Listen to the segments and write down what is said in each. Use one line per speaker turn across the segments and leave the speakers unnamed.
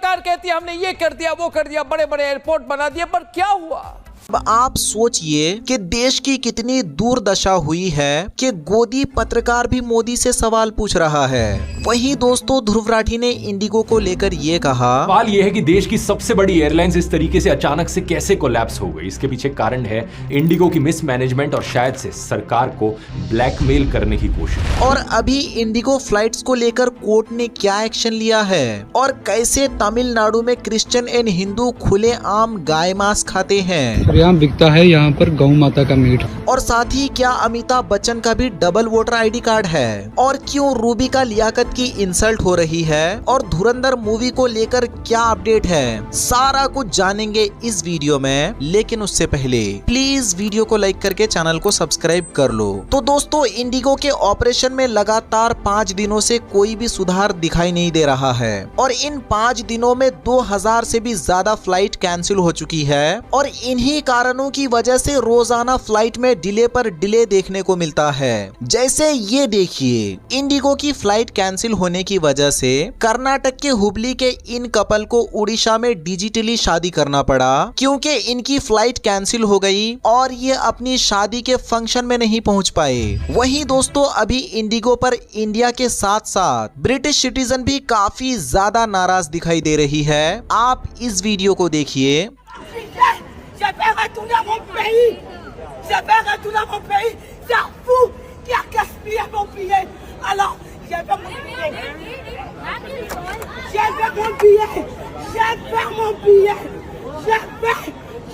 सरकार कहती है हमने ये कर दिया वो कर दिया, बड़े बड़े एयरपोर्ट बना दिए, पर क्या हुआ?
अब आप सोचिए कि देश की कितनी दुर्दशा हुई है कि गोदी पत्रकार भी मोदी से सवाल पूछ रहा है। वहीं दोस्तों ध्रुव राठी ने इंडिगो को लेकर ये कहा,
सवाल ये है कि देश की सबसे बड़ी एयरलाइंस इस तरीके से अचानक से कैसे कोलैप्स हो गई। इसके पीछे कारण है इंडिगो की मिसमैनेजमेंट और शायद से सरकार को ब्लैकमेल करने की कोशिश।
और अभी इंडिगो फ्लाइट्स को लेकर कोर्ट ने क्या एक्शन लिया है और कैसे तमिलनाडु में क्रिश्चियन एंड हिंदू खुलेआम गाय मांस खाते हैं।
यहाँ बिकता है यहाँ पर गौ माता का मीट।
और साथ ही क्या अमिताभ बच्चन का भी डबल वोटर आईडी कार्ड है और क्यों रूबी का लियाकत की इंसल्ट हो रही है और धुरंधर मूवी को लेकर क्या अपडेट है, सारा कुछ जानेंगे इस वीडियो में। लेकिन उससे पहले प्लीज वीडियो को लाइक करके चैनल को सब्सक्राइब कर लो। तो दोस्तों इंडिगो के ऑपरेशन में लगातार 5 दिनों से कोई भी सुधार दिखाई नहीं दे रहा है और इन 5 दिनों में 2000 से भी ज्यादा फ्लाइट कैंसिल हो चुकी है और इन्हीं कारणों की वजह से रोजाना फ्लाइट में डिले पर डिले देखने को मिलता है। जैसे ये देखिए, इंडिगो की फ्लाइट कैंसिल होने की वजह से कर्नाटक के हुबली के इन कपल को उड़ीसा में डिजिटली शादी करना पड़ा क्योंकि इनकी फ्लाइट कैंसिल हो गई और ये अपनी शादी के फंक्शन में नहीं पहुंच पाए। वहीं दोस्तों अभी इंडिगो पर इंडिया के साथ साथ ब्रिटिश सिटीजन भी काफी ज्यादा नाराज दिखाई दे रही है। आप इस वीडियो को देखिए।
J'avais retourné à mon pays. J'avais retourné à mon pays. C'est un fou qui a gaspillé mon billet. Alors, j'avais mon billet. J'avais mon billet. J'avais mon billet.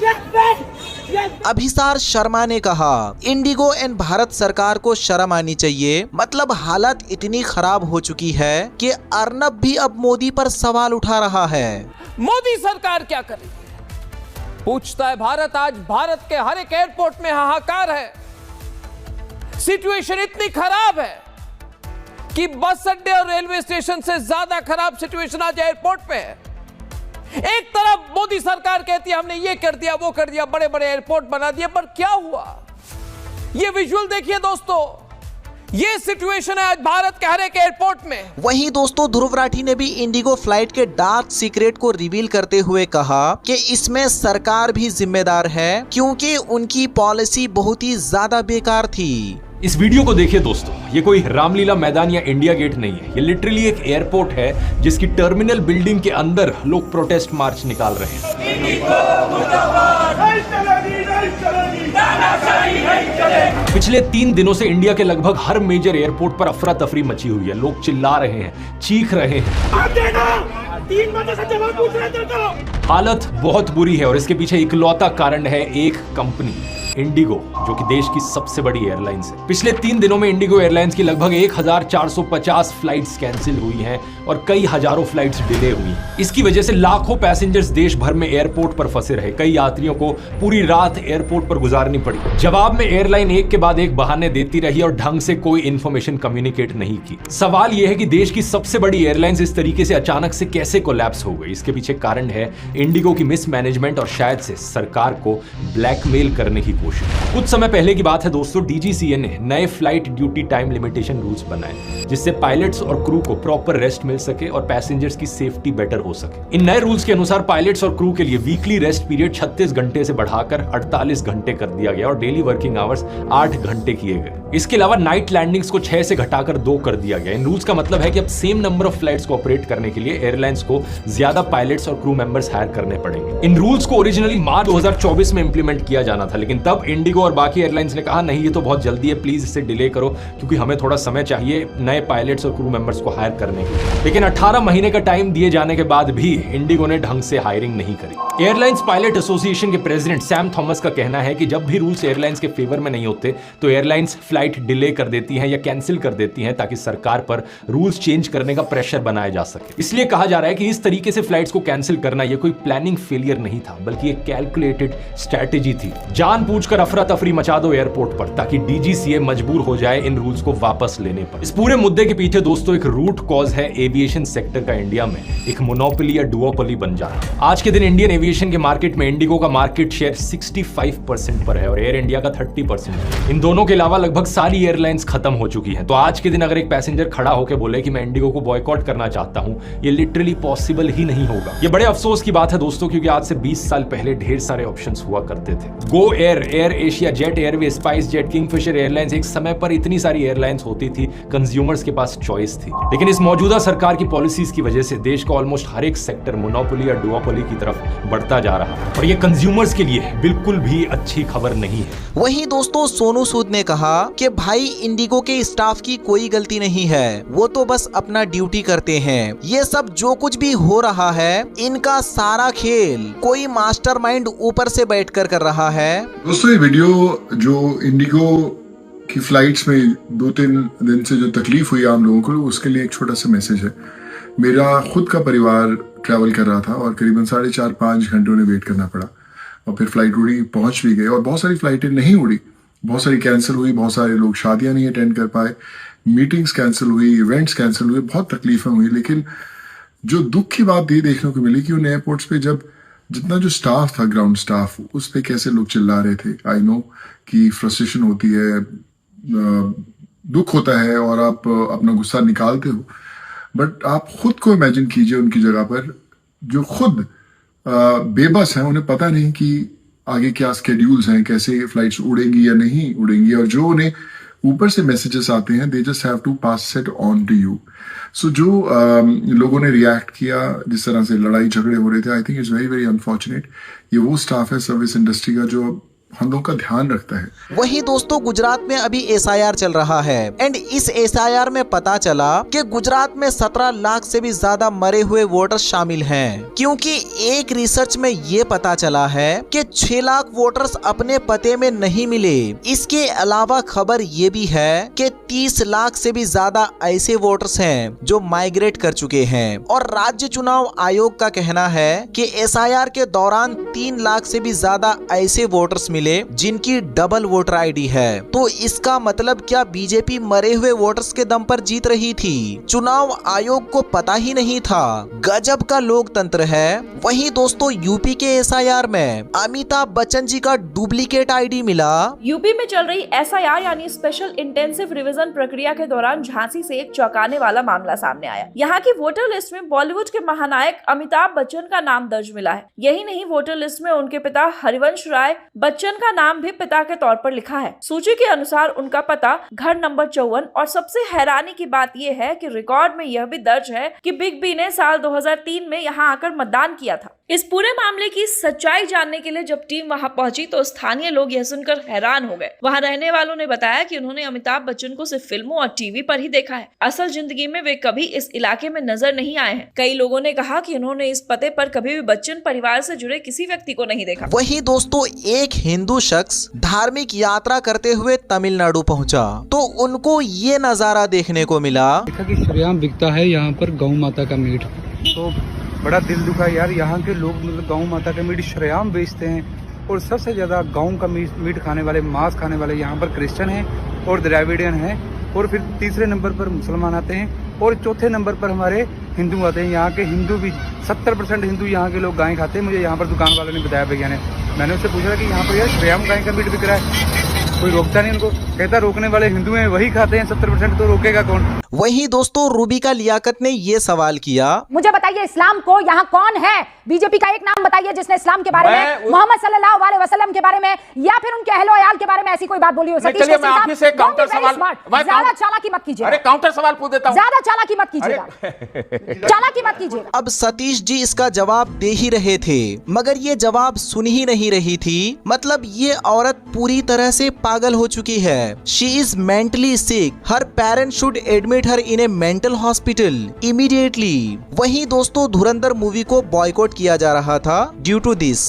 j'avais.
अभिसार शर्मा ने कहा, इंडिगो एंड भारत सरकार को शर्म आनी चाहिए। मतलब हालत इतनी खराब हो चुकी है कि अर्नब भी अब मोदी पर सवाल उठा रहा है।
मोदी सरकार क्या करे? पूछता है भारत। आज भारत के हर एक एयरपोर्ट में हाहाकार है। सिचुएशन इतनी खराब है कि बस अड्डे और रेलवे स्टेशन से ज्यादा खराब सिचुएशन आज एयरपोर्ट पे है। एक तरफ मोदी सरकार कहती है हमने ये कर दिया वो कर दिया, बड़े बड़े एयरपोर्ट बना दिए, पर क्या हुआ? ये विजुअल देखिए दोस्तों, ये सिचुएशन है आज भारत के हर एक एयरपोर्ट में।
वहीं दोस्तों ध्रुव राठी ने भी इंडिगो फ्लाइट के डार्क सीक्रेट को रिवील करते हुए कहा कि इसमें सरकार भी जिम्मेदार है क्योंकि उनकी पॉलिसी बहुत ही ज्यादा बेकार थी।
इस वीडियो को देखिए दोस्तों, ये कोई रामलीला मैदान या इंडिया गेट नहीं है। ये लिटरली एक एयरपोर्ट है जिसकी टर्मिनल बिल्डिंग के अंदर लोग प्रोटेस्ट मार्च निकाल रहे हैं। पिछले 3 दिनों से इंडिया के लगभग हर मेजर एयरपोर्ट पर अफरा तफरी मची हुई है। लोग चिल्ला रहे हैं, चीख रहे हैं। हालत बहुत बुरी है और इसके पीछे इकलौता कारण है एक कंपनी, इंडिगो, जो कि देश की सबसे बड़ी एयरलाइंस है। पिछले 3 दिनों में इंडिगो एयरलाइंस की लगभग 1450 फ्लाइट्स कैंसिल हुई हैं और कई हजारों फ्लाइट्स डिले हुई हैं। इसकी वजह से लाखों पैसेंजर्स देश भर में एयरपोर्ट पर फंसे रहे। कई यात्रियों को पूरी रात एयरपोर्ट पर गुजारनी पड़ी। जवाब में एयरलाइन एक के बाद एक बहाने देती रही और ढंग से कोई इंफॉर्मेशन कम्युनिकेट नहीं की। सवाल यह है कि देश की सबसे बड़ी एयरलाइंस इस तरीके से अचानक से कैसे कोलैप्स हो गई। इसके पीछे कारण है इंडिगो की मिसमैनेजमेंट और शायद से सरकार को ब्लैकमेल करने की। कुछ समय पहले की बात है दोस्तों, डीजीसीए ने नए flight duty time limitation rules बनाए जिससे पायलट्स और क्रू को प्रॉपर रेस्ट मिल सके और पैसेंजर्स की सेफ्टी बेटर हो सके। इन नए रूल्स के अनुसार पायलट्स और क्रू के लिए वीकली रेस्ट पीरियड 36 घंटे से बढ़ाकर 48 घंटे कर दिया गया और डेली वर्किंग आवर्स 8 घंटे किए गए। इसके अलावा नाइट लैंडिंग्स को 6 से घटाकर 2 कर दिया गया। इन रूल्स का मतलब है कि अब सेम नंबर ऑफ फ्लाइट्स को ऑपरेट करने के लिए एयरलाइंस को ज्यादा पायलट्स और क्रू मेंबर्स हायर करने पड़ेंगे। इन रूल्स को ओरिजिनली मार्च 2024 में इंप्लीमेंट किया जाना था, लेकिन तब इंडिगो और बाकी एयरलाइंस ने कहा नहीं, ये तो बहुत जल्दी है, प्लीज इसे डिले करो क्योंकि हमें थोड़ा समय चाहिए नए पायलट्स और क्रू मेंबर्स को हायर करने के लिए। लेकिन 18 महीने का टाइम दिए जाने के बाद भी इंडिगो ने ढंग से हायरिंग नहीं करी। एयरलाइंस पायलट एसोसिएशन के प्रेसिडेंट सैम थॉमस का कहना है कि जब भी रूल्स एयरलाइंस के फेवर में नहीं होते तो एयरलाइंस फ्लाइट डिले कर देती हैं या कैंसिल कर देती हैं ताकि सरकार पर रूल्स चेंज करने का प्रेशर बनाया जा सके। इसलिए कहा जा रहा है कि इस तरीके से फ्लाइट्स को कैंसिल करना यह कोई प्लानिंग फेलियर नहीं था बल्कि एक कैलकुलेटेड स्ट्रैटेजी थी। जानबूझकर अफरा तफरी मचा दो एयरपोर्ट पर ताकि डीजीसीए मजबूर हो जाए इन रूल्स को वापस लेने पर। इस पूरे मुद्दे के पीछे दोस्तों एक रूट कॉज है एविएशन सेक्टर का इंडिया में एक मोनोपोली या डुओपोली बन जाना। आज के दिन इंडियन एविएशन के मार्केट में इंडिगो का मार्केट शेयर 65% पर है और एयर इंडिया का 30%। इन दोनों के अलावा लगभग सारी एयरलाइंस खत्म हो चुकी हैं। तो आज के दिन अगर एक पैसेंजर खड़ा होकर बोले कि मैं इंडिगो को बॉयकॉट करना चाहता हूं, ये लिटरली पॉसिबल ही नहीं होगा। ये बड़े अफसोस की बात है दोस्तों, क्योंकि आज से 20 साल पहले ढेर सारे ऑप्शंस हुआ करते थे। Go Air, air Asia, jet airway, spice jet, Kingfisher airlines, एक समय पर इतनी सारी एयरलाइंस होती थी, कंज्यूमर्स के पास चॉइस थी। लेकिन इस मौजूदा सरकार की पॉलिसीज की वजह से देश का ऑलमोस्ट हर एक सेक्टर मोनोपोली या डुओपोली की तरफ बढ़ता जा रहा है, और ये कंज्यूमर्स के लिए बिल्कुल भी अच्छी खबर नहीं है।
वहीं दोस्तों सोनू सूद ने कहा कि भाई इंडिगो के स्टाफ की कोई गलती नहीं है, वो तो बस अपना ड्यूटी करते हैं। ये सब जो कुछ भी हो रहा है इनका सारा खेल कोई मास्टरमाइंड ऊपर से बैठकर कर रहा है।
दोस्तों ये वीडियो जो इंडिगो की फ्लाइट्स में 2-3 दिन से जो तकलीफ हुई आम लोगों को, उसके लिए एक छोटा सा मैसेज है। मेरा खुद का परिवार ट्रैवल कर रहा था और करीबन 4.5-5 घंटे उन्हें वेट करना पड़ा, और फिर फ्लाइट उड़ी, पहुंच भी गए, और बहुत सारी फ्लाइटें नहीं उड़ी, बहुत सारी कैंसिल हुई, बहुत सारे लोग शादियां नहीं अटेंड कर पाए, मीटिंग्स कैंसिल हुई, इवेंट्स कैंसिल हुए, बहुत तकलीफें हुई। लेकिन जो दुख की बात ये देखने को मिली कि उन एयरपोर्ट्स पे जब जितना जो स्टाफ था, ग्राउंड स्टाफ, उस पे कैसे लोग चिल्ला रहे थे। आई नो कि फ्रस्ट्रेशन होती है, दुख होता है और आप अपना गुस्सा निकालते हो, बट आप खुद को इमेजिन कीजिए उनकी जगह पर, जो खुद बेबस हैं, उन्हें पता नहीं कि आगे क्या स्केड्यूल्स हैं, कैसे फ्लाइट्स उड़ेंगी या नहीं उड़ेंगी, और जो उन्हें ऊपर से मैसेजेस आते हैं, they just have to pass it on to you. So जो लोगों ने रिएक्ट किया, जिस तरह से लड़ाई झगड़े हो रहे थे, I think it's very very unfortunate. ये वो स्टाफ है सर्विस इंडस्ट्री का जो हम लोग का ध्यान रखता है।
वहीं दोस्तों गुजरात में अभी SIR चल रहा है, एंड इस SIR में पता चला कि गुजरात में 17 लाख से भी ज्यादा मरे हुए वोटर्स शामिल हैं, क्योंकि एक रिसर्च में ये पता चला है कि 6 लाख वोटर्स अपने पते में नहीं मिले। इसके अलावा खबर ये भी है कि 30 लाख से भी ज्यादा ऐसे वोटर्स हैं जो माइग्रेट कर चुके हैं, और राज्य चुनाव आयोग का कहना है कि SIR के दौरान 3 लाख से भी ज्यादा ऐसे वोटर्स मिले जिनकी डबल वोटर आईडी है। तो इसका मतलब क्या बीजेपी मरे हुए वोटर्स के दम पर जीत रही थी? चुनाव आयोग को पता ही नहीं था। गजब का लोकतंत्र है। वहीं दोस्तों यूपी के SIR में अमिताभ बच्चन जी का डुप्लीकेट आईडी मिला।
यूपी में चल रही SIR यानी स्पेशल इंटेंसिव रिवीजन प्रक्रिया के दौरान झांसी से एक चौंकाने वाला मामला सामने आया। यहाँ की वोटर लिस्ट में बॉलीवुड के महानायक अमिताभ बच्चन का नाम दर्ज मिला है। यही नहीं, वोटर लिस्ट में उनके पिता हरिवंश राय बच्चन का नाम भी पिता के तौर पर लिखा है। सूची के अनुसार उनका पता घर नंबर 54, और सबसे हैरानी की बात यह है कि रिकॉर्ड में यह भी दर्ज है कि बिग बी ने साल 2003 में यहां आकर मतदान किया था। इस पूरे मामले की सच्चाई जानने के लिए जब टीम वहां पहुंची तो स्थानीय लोग यह सुनकर हैरान हो गए। वहां रहने वालों ने बताया कि उन्होंने अमिताभ बच्चन को सिर्फ फिल्मों और टीवी पर ही देखा है, असल जिंदगी में वे कभी इस इलाके में नजर नहीं आए हैं। कई लोगों ने कहा कि उन्होंने इस पते पर कभी भी बच्चन परिवार से जुड़े किसी व्यक्ति को नहीं देखा।
वहीं दोस्तों एक हिंदू शख्स धार्मिक यात्रा करते हुए तमिलनाडु पहुंचा, तो उनको ये नजारा देखने को मिला।
देखा कि सरेआम बिकता है यहाँ पर गौ माता का मीट, तो बड़ा दिल दुखा यार। यहाँ के लोग मतलब गौ माता का मीट सरेआम बेचते हैं, और सबसे ज्यादा गाँव का मीट खाने वाले, मांस खाने वाले यहाँ पर क्रिश्चियन हैं और द्रविडियन हैं, और फिर तीसरे नंबर पर मुसलमान आते हैं, और चौथे नंबर पर हमारे हिंदू आते हैं। यहाँ के हिंदू भी 70% हिंदू यहाँ के लोग गाय खाते हैं। मुझे यहाँ पर दुकान वाले ने बताया, भैया ने, मैंने उससे पूछा कि यहाँ पर यार सरेआम गाय का मीट बिक रहा है, कोई रोकता नहीं उनको। कहता रोकने वाले हिंदू हैं, वही खाते हैं 70%, तो रोकेगा कौन?
वहीं दोस्तों रूबिका लियाकत ने ये सवाल किया,
मुझे बताइए इस्लाम को यहाँ कौन है? बीजेपी का एक नाम बताइए जिसने इस्लाम के बारे में, मोहम्मद सल्लल्लाहु अलैहि वसल्लम के बारे में, या फिर उनके अहलो अयाल के बारे में ऐसी कोई बात बोली हो?
चलिए मैं आप ही से काउंटर सवाल,
ज्यादा चालाकी मत कीजिए।
अरे काउंटर सवाल पूछ देता हूं,
ज्यादा चालाकी मत कीजिएगा, चालाकी मत कीजिएगा।
अब सतीश जी इसका जवाब दे ही रहे थे, मगर ये जवाब सुन ही नहीं रही थी। मतलब ये औरत पूरी तरह से पागल हो चुकी है। She is mentally sick, her parents should admit her in A mental hospital immediately. वहीं दोस्तों धुरंधर मूवी को बॉयकॉट किया जा रहा था due to this,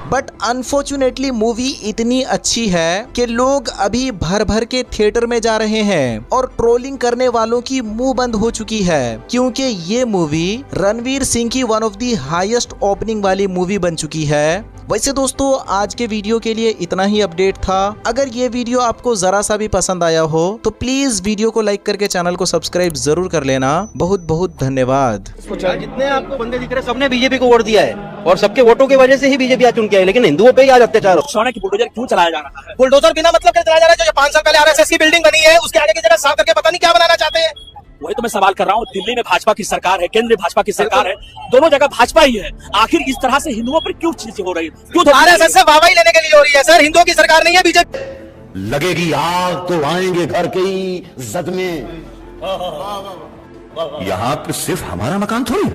but unfortunately movie इतनी अच्छी है कि लोग अभी भर भर के थिएटर में जा रहे हैं, और ट्रोलिंग करने वालों की मुंह बंद हो चुकी है, क्योंकि ये मूवी रणवीर सिंह की one of the highest opening वाली मूवी बन चुकी है। वैसे दोस्तों आज के वीडियो के लिए इतना ही अपडेट था। अगर ये वीडियो आपको जरा सा भी पसंद आया हो तो प्लीज वीडियो को लाइक करके चैनल को सब्सक्राइब जरूर कर लेना। बहुत बहुत धन्यवाद।
जितने आपको बंदे दिख रहे हैं सबने बीजेपी को वोट दिया है, और सबके वोटों की वजह से ही बीजेपी आज चुन के आई, लेकिन हिंदुओं पे ही आज अत्याचार हो। सोना की बुलडोजर क्यों चलाया जा रहा है? बुलडोजर बिना मतलब के चलाया जा रहा है। जो 5 साल पहले आरएसएस की बिल्डिंग बनी है उसके आगे की जगह साफ करके पता नहीं क्या बनाना चाहते हैं। वही तो मैं सवाल कर रहा हूँ। दिल्ली में भाजपा की सरकार है, केंद्र में भाजपा की सरकार है, दोनों जगह भाजपा ही है। आखिर इस तरह से हिंदुओं पर क्यों चीजें हो रही है? क्यों आरएसएस से वाहवाही लेने के लिए हो रही है सर? हिंदुओं की सरकार नहीं है बीजेपी।
लगेगी आग तो आएंगे घर के ही जद में। यहाँ पर सिर्फ हमारा मकान थोड़ी।